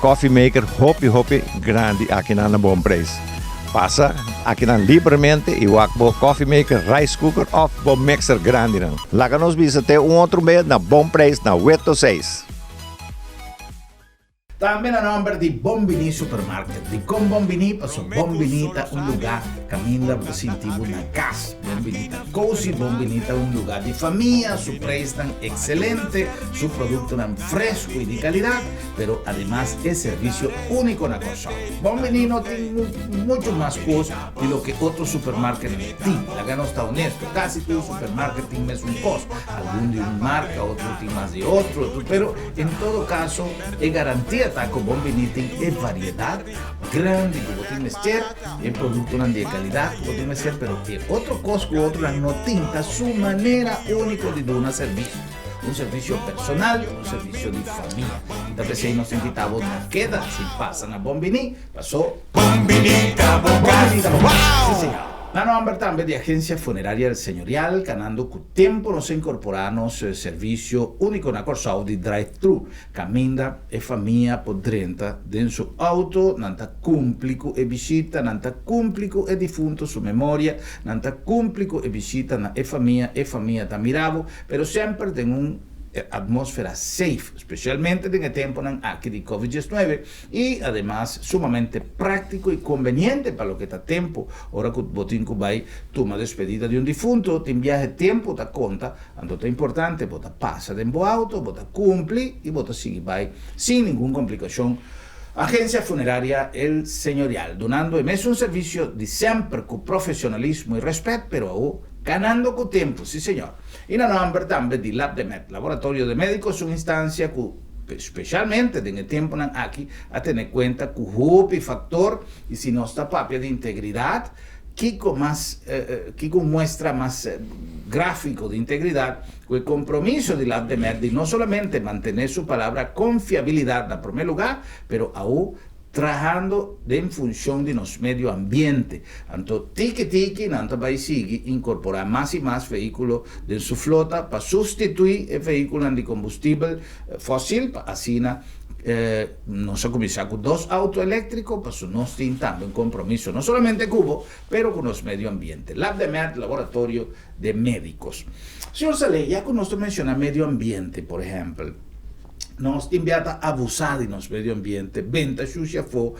coffee maker hopi grande aqui na bom preço. Passa aqui na livremente e o coffee maker, rice cooker ou bom mixer grande. Lá que nós visitamos outro mês na bom preço na 826. Também a nome de Bombini Supermarket. De com Bombini passou Bombinita, lugar caminha para sentir na casa. Bombinita cozy, Bombinita lugar de família, su preço tan excelente, su producto tan fresco y de calidad, pero además es servicio único en la cosa. Bombini no tiene mucho más cosas de lo que otros supermarkets tienen. La que no está honesto, casi todo supermarket tiene un costo. Algún de una marca, otro tiene más de otro, pero en todo caso es garantía con Bombini tiene variedad grande que vos tienes que ser, el producto de calidad que vos tienes que ser, pero que otro Costco, otro no tinta su manera única de dar un servicio personal, un servicio de familia. Y tal vez ahí nos invitamos, nos queda, si pasan a Bombini, pasó Bombinita Bombinita. Sí, señor. La nombre también de Agencia Funeraria del Señorial, ganando con tiempo nos incorporamos servicio único en la Corsa Audi drive-thru. Caminda e famiglia por 30 dentro su auto, nanta cumplico e visita, nanta cumplico e defunto su memoria, nanta cumplico e visita na e famiglia da miravo, pero sempre en un atmósfera safe, especialmente en el tiempo aquí de COVID-19 y además sumamente práctico y conveniente para lo que está tiempo. Ahora que botinco vai toma despedida de un difunto, te viaje tiempo, te conta, ando è importante, bota passa dentro auto, bota cumpli y bota sigue vai sin ninguna complicación. Agencia Funeraria El Señorial, donando es un servicio de siempre con profesionalismo y respeto, pero aún ganando con tiempo, sí señor. Y la nombre también de LabDeMed, Laboratorio de Médicos, una instancia que especialmente en el tiempo aquí a tener cuenta con el factor y si no está papia de integridad, Kiko muestra más gráfico de integridad, el compromiso de LabDeMed de no solamente mantener su palabra confiabilidad en primer lugar, pero aún trabajando en función de nuestro medio ambiente. Tanto tiki, tanto va a seguir incorporar más y más vehículos de su flota para sustituir el vehículo de combustible fósil, así nos ha comenzado con 2 autos eléctricos, para nos tiene también compromiso, no solamente Cubo, pero con los medio ambiente. LabDeMed, Laboratorio de Médicos. Señor Saleh, ya con nosotros menciona medio ambiente, por ejemplo, nos invita a abusar de nuestro medio ambiente, venta sucia fo,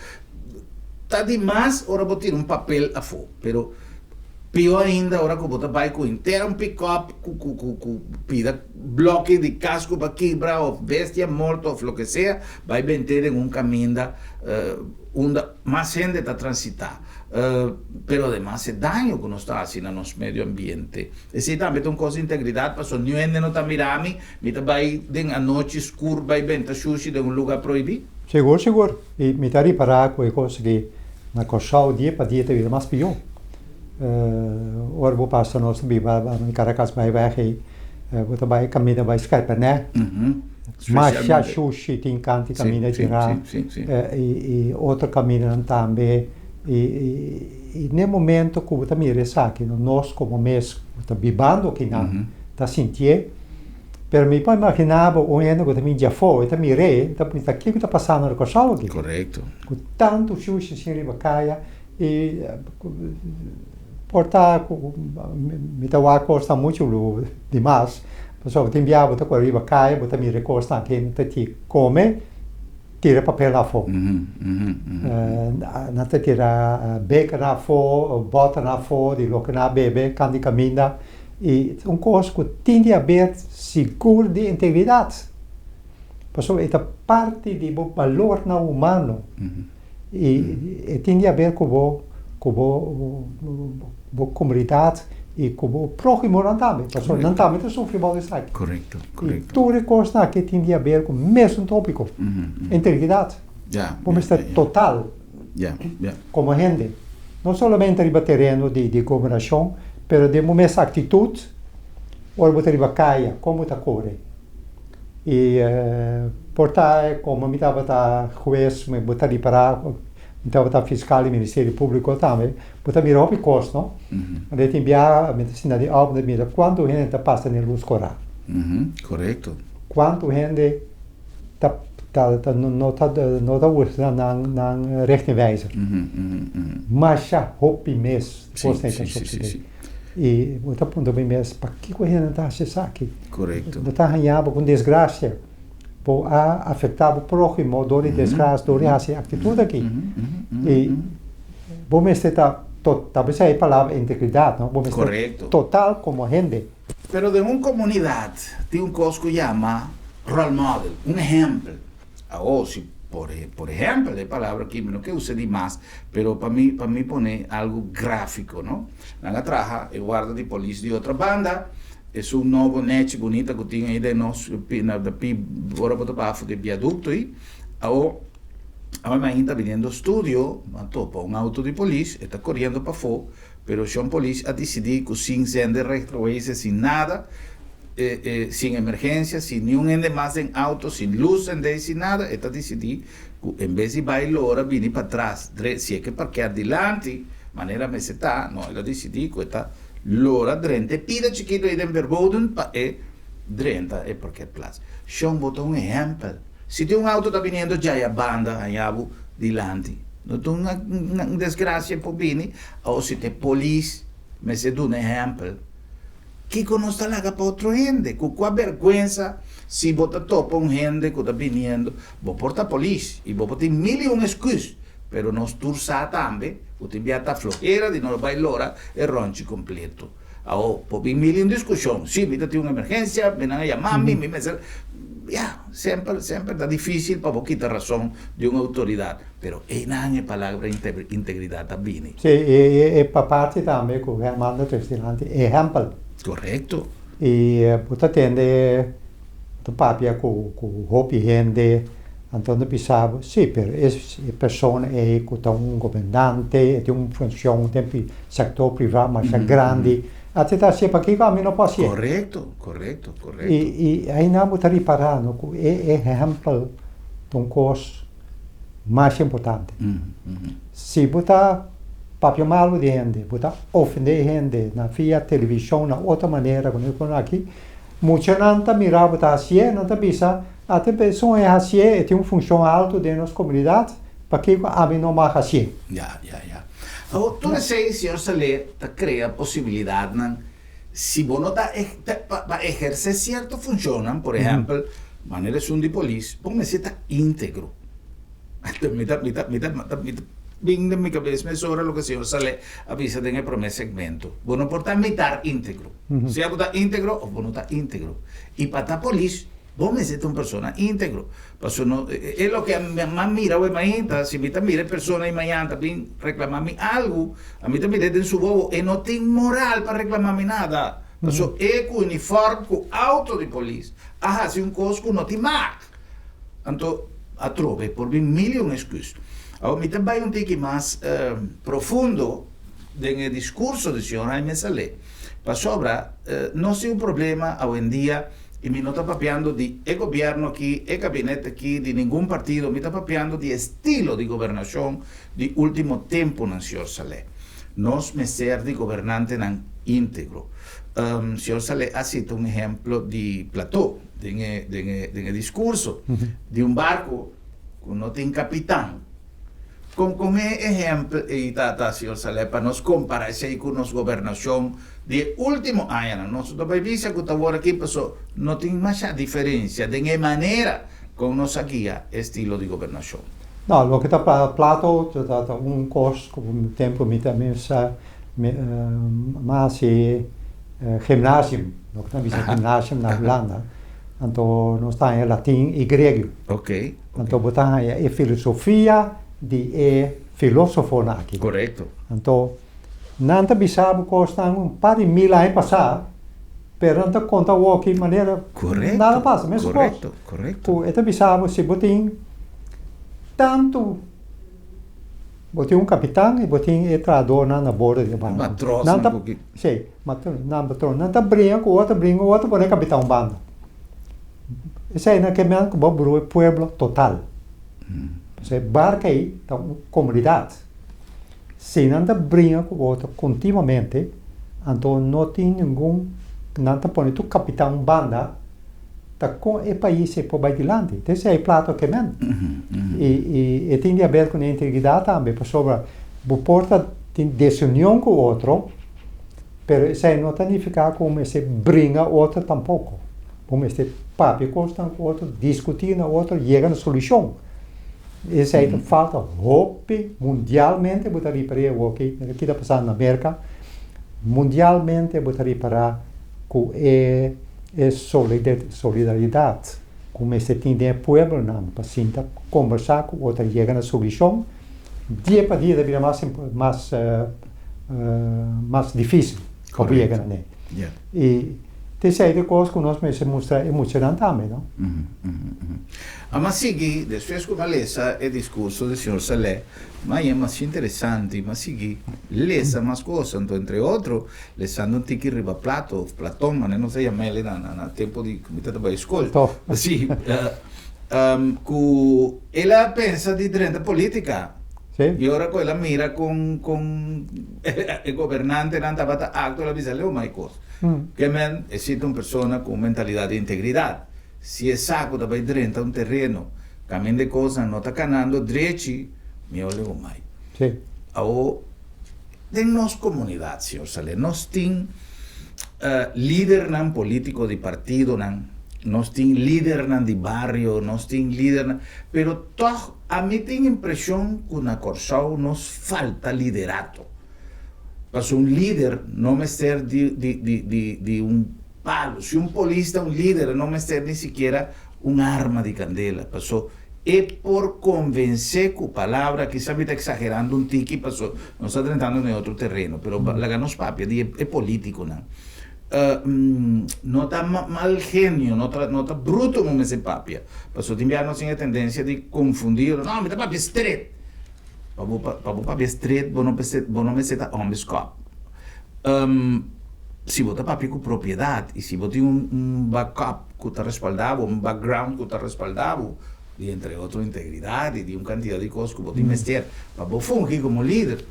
está de más, ahora voy a tirar un papel a fo, pero peor ainda, ahora que você vai com inteiro um pick-up, pida bloque de casco para quebrar, ou bestia morta, ou o que seja, vai vender em caminho onde mais gente está transitar. Pero además el daño que nos está haciendo a nuestro medio ambiente. Es decir, también una cosa de integridad, para no gente no está mirando, me va a noche escura, va a venta sushi de un lugar prohibido. Seguro. E me está reparando com a coisa que na Corsal dia para dia teve mais pior. Ora vou passar nós também em Caracas vai vou também caminhar vai Skype né. Mas já sushi tem canto caminha tirar e outro caminho também e no momento que você mira aqui nós como mês está bebendo aqui não está sentindo pero me pode imaginar o ano que também já foi está mirei está aqui que está passando no Corsal aqui correto com tanto sushi sem ribacaia e portar me dá custa muito demais pessoal tem viagem botar com a ribacaia botar me recosta aqui não te come tira papel lá fora. Não tira beca lá fora, bota lá fora, de lo que não bebe, quando caminha. E coisa que tem de haver seguro de integridade. Porque é parte do valor não humano. E tem de haver com a comunidade e com o próximo não também. Porque não também sofre mal de saque. Correto. E tudo coisa que tem de haver com o mesmo tópico. Integridade. Como está total. Ya, ya. como gente. No solamente riba terreno de governação, pero de essa atitude, ora botar riba caia, como está corre. E portar, como me estava a juiz, me botar de parar, me estava a fiscal do Ministério Público também, botar mira op cost, não? De te enviar, me ensina de algo de mira, quanto gente passa na luz corar. Correcto. Quanto gente não está usando na rechte wijze. Mas já hopi mes, Sim. E outra ponto bem mes, para que a gente está acessando aqui? Correcto. Não está ganhando com desgraça, por afetar o próximo, dor e desgraça, dor e essa atitude aqui. E vamos estar talvez aí a palavra integridade, não? Vamos Correcto. Total como gente. Pero de una comunidad, tiene un cosa que llama role model, un ejemplo. O si, por ejemplo, de palabra que no que use de más, pero para mí pone algo gráfico, ¿no? La traja el guarda de policía de otra banda, es un nuevo net bonita que tiene ahí de nos, de pi, ahora por abajo de viaducto ahí, o a mí está viniendo estudio, topa un auto de policía, está corriendo para fora, pero son policía a decidir que sin sender retroceso, sin nada, sin emergencia, sin ni un ende más en auto, sin luz, sin nada, está decidir que en vez de bailar ahora viene para atrás, si hay que parquear delante, manera me se está, no, ella decidir que está l'ora drente, pida chiquito y den verboden para drenta e parquear plaza. Son bota un ejemplo. Si tem un auto está viniendo ya a banda, allá delante, no tem una desgracia por venir, o si te polis, me se da un ejemplo. Que no está lá para outra gente, com a vergüenza, se você topa gente que está vindo, você porta a polícia, e você tem mil e uma excusas, mas nós tursa também, você envia a flojera de não vai lora e ronche completo. Por mil e uma discussão, sim, você tem uma emergência, me não chamar-me, sempre está difícil para você ter razão de uma autoridade, mas não é palavra integridade também. Sim, e para parte também, que o Hermano Tristilante, exemplo. Correcto. Y puta tiende tu papia con hopi gente Antonio pensava, sì, per persone che hanno un governante, di una funzione nel settore privato, ma grandi, a te sta sempre che va meno pazienza. Corretto. E aí não está reparando que é exemplo de uma coisa mais importante. Se botar papel malo de gente, botar ofender gente na via televisão, na outra maneira, quando aqui, muita gente mira botar assim, não está pensando, até pessoa é assim, e tem uma função alta dentro da nossa comunidade, para que a mim não mais assim. Ja. Tu sei, senhor Salé, cria possibilidade, se você não para exercer certa função, por exemplo, maneira de polícia, você está íntegro. Bem na minha cabeça, mas sobre o que o senhor Salé avisa no primeiro segmento. Você não pode estar íntegro. Se você está íntegro, ou você não está íntegro. E para estar polícia, você é uma pessoa íntegro. É o que mais mira o imagina, se me mira pessoa amanhã também reclamar-me algo, a mim também dentro do seu bobo, e não tem moral para reclamar-me nada. Porque é com o uniforme, com o auto de polícia, se um coisa que não tem mais. Então, a trove, por mim, mil e excusas. Agora, também um pouco mais profundo no discurso do senhor Jaime Salé, para sobra, não é um problema hoje em dia. E me não está papeando de governo aqui, gabinete aqui, de nenhum partido, me está papeando de estilo de governação de último tempo, no senhor Salé. Nós me ser de governante não íntegro. Senhor Salé ha sido um exemplo de platô, de discurso, de um barco que não tem capitão. Com exemplo, e senhor Salé, para nos comparar isso aí com nossa governação de último ano, nós também vimos que agora aqui não tem mais a diferença de maneira com nossa guia estilo de governação. Não, o que está plato, um curso, com o tempo, me também mas ginásio, o que está vendo ginásio na Holanda, então nós está em latim e grego. Ok. Então botar é filosofia de filósofo aqui. Correto. Então, não sabemos que estão um par de mil anos passados, mas não conta o que maneira nada passa, mesmo correto. Então, sabemos se botem tanto Botin um capitão e botin entrador na borda de banco. Matroz, Não um tá, pouquinho. sim, matroz. Não tá brinca com o outro boné capitão bando. Isso aí na que mesmo que o é pueblo total. Você barca aí, então, comunidade. Se não tá brinca com o outro continuamente, então não tem nenhum, não tá põe tu capitão banda, tá com o país é por vai adiante. Então, esse é o plato que mesmo. E tem a ver com a integridade também, porque sobre o porta tem desunião com o outro, mas isso não significa como esse brinca o outro tampouco. Como esse papo consta com o outro, discutir com o outro, chega na solução. Isso aí falta hope mundialmente, botaria para o que está passando na América, mundialmente botaria para com solidariedade. Como esse tem de pueblo, não, para sinta conversar com o outro, chega na solução, dia para dia deveria mais difícil para chegar na né. E essa é a coisa que nós se mostra emocionante também, não? Mas segui, depois que eu lesa o discurso do senhor Salé, mas é mais interessante, mas segui, lesa mais coisas, então, entre outros, lesando um tique riba Platão, mas não sei chama ele no tempo de comitê da escola. Sim, que ela pensa de direita política. Sim. E ora ela mira com o governante não estava acto la visa leu mais coisa. Que men existe uma pessoa com mentalidade de integridade. Se é saco da vai direita um terreno, caminho de coisa não está canando direito, me olho mais. Sim. Ao de nossa comunidade, senhor Salé, nós tem líder não político de partido não. Nós temos líder de barrio, nós temos líder, pero toch, a mim tem impressão que na Corsau nos falta liderato. Mas líder não é ser de palo. Se polícia é líder, não é ser nem sequer arma de candela. Passou é por convencer com palavra que sabe está exagerando tique, passou não está entrando em outro terreno, pero la ganos papia é político não. Não está mal gênio, não está bruto como esse papia. Passou de enviar sem a tendência de confundir, não, me dá papia straight. Para o papia straight, bom não me seta homens cop. Se você papia com propriedade, e se você tem backup que está respaldado, background que está respaldado, e entre outras integridade, de quantidade de coisas que você investir, para você fungir como líder,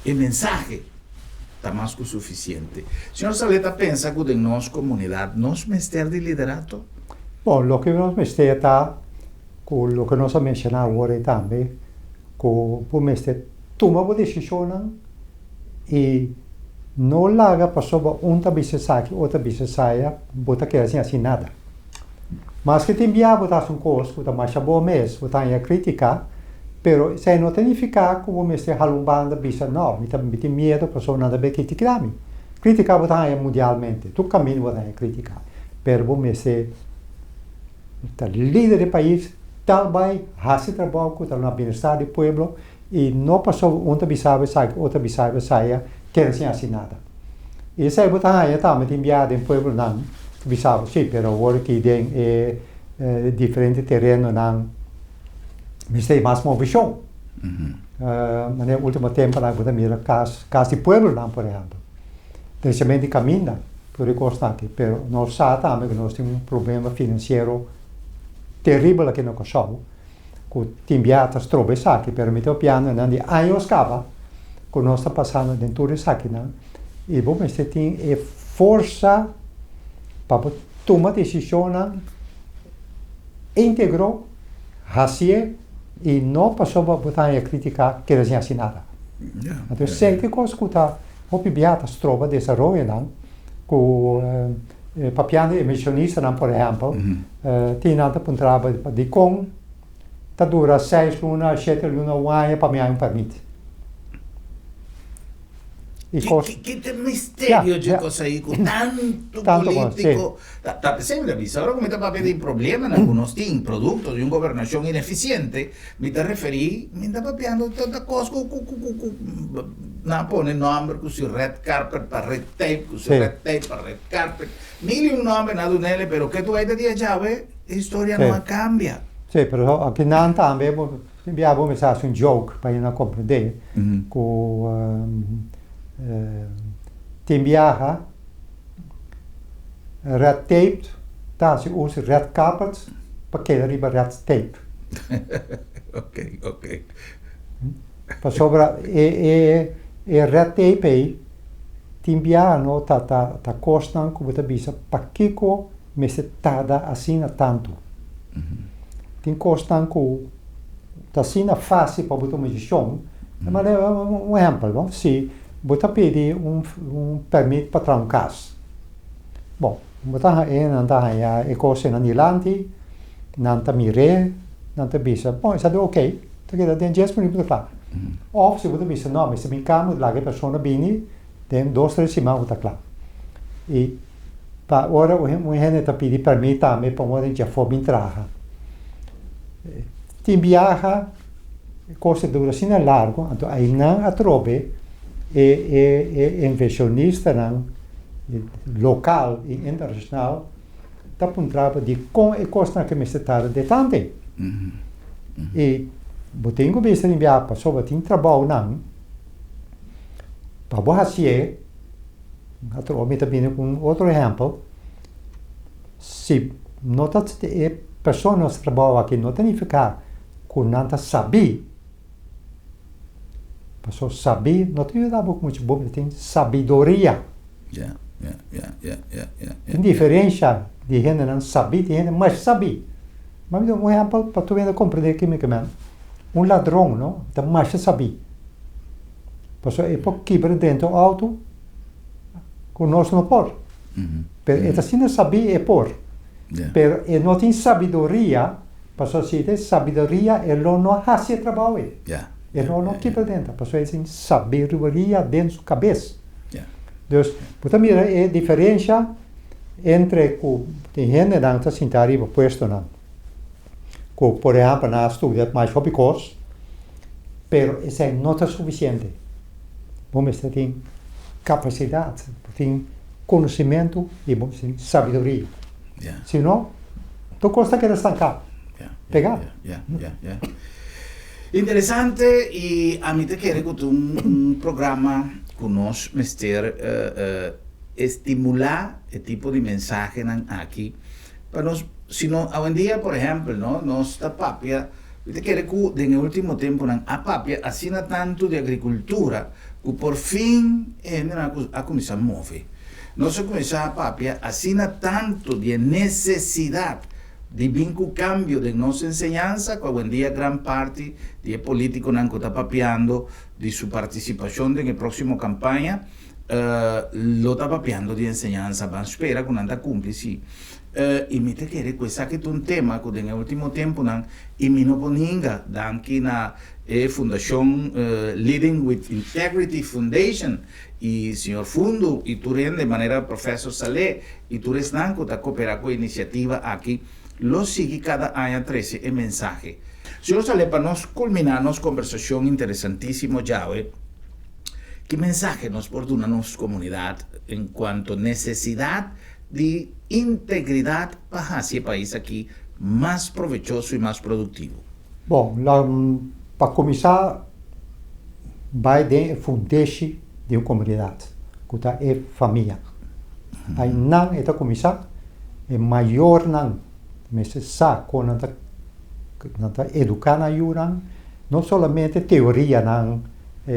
o mensagem está mais que suficiente. Senhor Saleta pensa que em nossa comunidade, nós mestre de liderato? Bom, o que nós mestre está, com o que nós mencionamos agora também, com o mestre toma uma decisão e não larga para sobre uma bicicleta, outra bicicleta, bota que assim nada. Mas que tem que botar um curso, botar mais boa mesmo, botar a criticar, pero se não significa que o mestre halumbando bisa não, me tem medo para pessoa nada bem criticar me. Criticar botar mundialmente, tu caminho botar a criticar, pero o mestre está líder do país, tal vai, hace trabalho com na bem-estar do povo e não passou uma bisava sai, outra bisava saia, quer assim nada. E se botar aí também tem medo em povo não, bisava sim, pero agora que tem diferente terreno não mas tem mais uma visão. No último tempo, nós podemos ver casos de pueblo, por exemplo. Crescimento de caminho, por recordar-te, mas nós sabemos que nós temos problema financeiro terrível aqui no Kosovo, que tem viatas trobes aqui, mas me piano não de anos acaba, que nós está passando dentro disso aqui, não? E bom, mas tem força para tomar decisão íntegro, racial, e não passou para botar a criticar que eles assim nada. Então, sempre que escutar o pibiata trova desenvolve não, com papiano emissionista não, por exemplo, tem nada para trabalho de com, tá dura 6 lunas, 7 lunas, um ano para me permite. Que mistério de coisa aí, com tanto político. Está sempre avisado, ahora como está para pedir problema, algunos tienen productos de una gobernación ineficiente, me está referindo, me está papiando tanta cosa, no pone nombre, que si red carpet para red tape, que si red tape para red carpet, mil y un nombre, nada nele, pero que tú hay de día llave, la historia no cambia. Sí, pero aquí no también, Abbiamo pensato un joke per non comprendere. Mhm. Ti viaja red tape, daar si usa red carpet, perché arriva red tape. Ok, ok. Per sopra e red tape aí, ti viaja ta costan come ta bisa pakico mese tada assim tanto. Ti costan co ta sina fácil para botar uma gestão. Mas é um exemplo, não? Se botar pedir permit para um caso. Bom, botar nanta e cose na nilanti, nanta mire, nanta bisa. Bom, isso é ok. Perché da den just minutos claro. Of se botar bisa não, mas se bem camo lá que pessoa bini, den 2-3 semanas botar claro. E para ora o gente tá pedir permit também para uma gente for bem traga. Ti viaja cose durazione largo, então aí não a trobe e inversionista não local e internacional tá puntrava de com e costa que me setara de tante. E botengo vista em viaja para sobre tem trabalho não para boa se a trobe também com outro exemplo se nota e pessoas que trabalham aqui não tem ficar com nada saber. Pessoa saber, não tem nada muito bom, tem sabedoria. Yeah. Tem diferença de gente não saber, de gente mais saber. Mas um exemplo para tu ainda compreender quimicamente. Um ladrão, não? Tem mais saber. Pessoa é pouco quebra dentro do auto, com nós não pode. Mas assim não saber é por. Mas não tem sabedoria. Pessoa se tem sabedoria, ele não faz trabalho. Ele não quebra dentro. Pessoa tem sabedoria dentro da cabeça. Então, portanto, é a diferença entre o tem gente que está sentado arriba posto não. Por exemplo, na estudar mais hobbycos, mas isso não é suficiente. Vamos ter capacidade, tem conhecimento e vamos ter sabedoria. Senão, tu custa que estancar. Pegar. Interessante, e a mim te quero que um programa conosco, mister, estimular o tipo de mensagem aqui, para nós, se não, hoje em dia, por exemplo, nós da papia, te quero que no último tempo, a papia assina tanto de agricultura, que por fim, a começar a mover. Nós começar a papia assina tanto de necessidade de vincular cambio de nossa enseñanza, que hoje em dia grande parte de político não está papeando de sua participação na próxima campanha, lo está papeando de enseñanza, mas espera que não está cúmplice. E me te quero coisa que é um tema que no último tempo não e me não poninga aqui na fundação Leading with Integrity Foundation e senhor fundo e tu de maneira professor Salé e tu não que está cooperando com a iniciativa aqui. Lo sigue cada ano 13 e mensagem. Senhor Salé, para nós culminar nossa conversação interessantíssima já, que mensagem nos porta na nossa comunidade em quanto necessidade de integridade para esse país aqui mais proveitoso e mais produtivo? Bom, para começar, vai de fundeixe de uma comunidade, que é família. Aí não é começar, é maior não. Mas sa quando nanta educar na yuran, não somente teoria não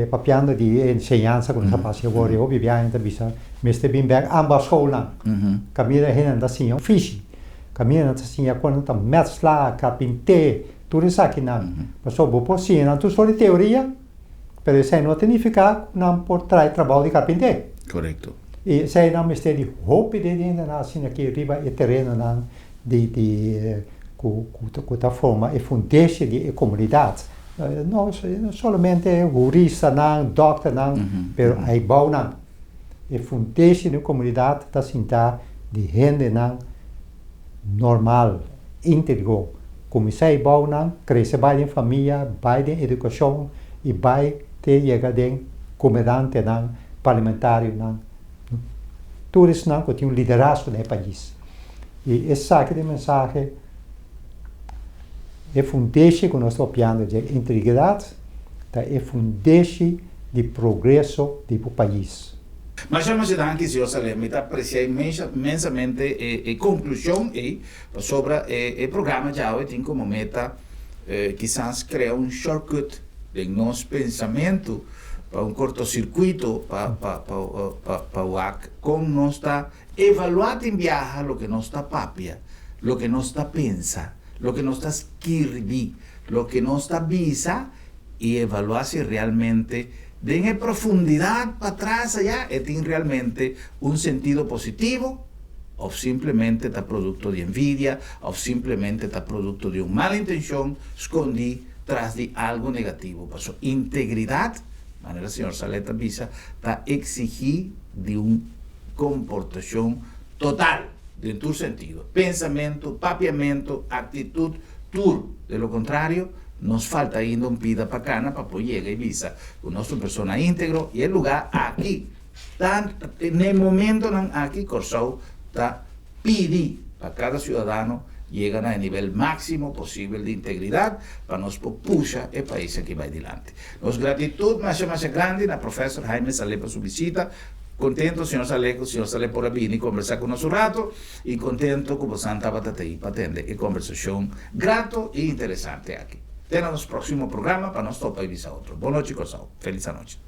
papiando de enseñanza quando passa agora eu vivia ainda bisa, mas também bem ambas escolas. Caminha ainda assim, fish. Caminha ainda assim, quando tá mescla, carpinte, tudo isso aqui não. Mas só vou sim, não tu só de teoria, pero isso não significa não por trás trabalho de carpinte. Correto. E sei não mas tem de roupa de ainda assim aqui riba e terreno não com a forma e fundeixe de comunidade. Não somente jurista, não, doctor, não, mas aí bom não. E fundeixe de comunidade está sentada de gente não normal, íntegro. Começar aí bom não, crescer bem em família, bem em educação e bem ter chegado em comandante não, parlamentário não. Tudo isso não, que tem um liderazgo no país. E essa aqui de mensagem É fundeixe que nós estamos piando de integridade, é fundeixe de progresso do país. Mas chama se anche, senhor Salem, me aprecia imensamente a conclusão sobre o programa já tem como meta quizás criar shortcut de nosso pensamento para cortocircuito para o AC, como nós está evaluando em viagem o que nós está papia, o que nós está pensa, o que nós está escrevi, o que nós está visa e evaluar se realmente den profundidade para trás allá e tem realmente sentido positivo ou simplesmente está produto de envidia ou simplesmente está produto de mala intenção escondida atrás de algo negativo. Por isso, integridade, de maneira senhor Saleta Bisa, está exigir de comportação total, em todo sentido. Pensamento, papiamento, atitude, tudo. De lo contrário, nos falta ainda pida bacana para poder e visa o nosso persona íntegro e o lugar aqui. No momento aqui, Corsau está pedir para cada cidadão chegar ao nível máximo possível de integridade para nos puxar o país que vai adiante. Nos gratitud mais grande na professor Jaime Salé por sua visita. Contento, senhor Salé por vir conversar conosco um rato e contento que você estava aí para atender a conversação grato e interessante aqui. Até no próximo programa para nós topar e visar outro. Boa noite, Corsau. Feliz noite.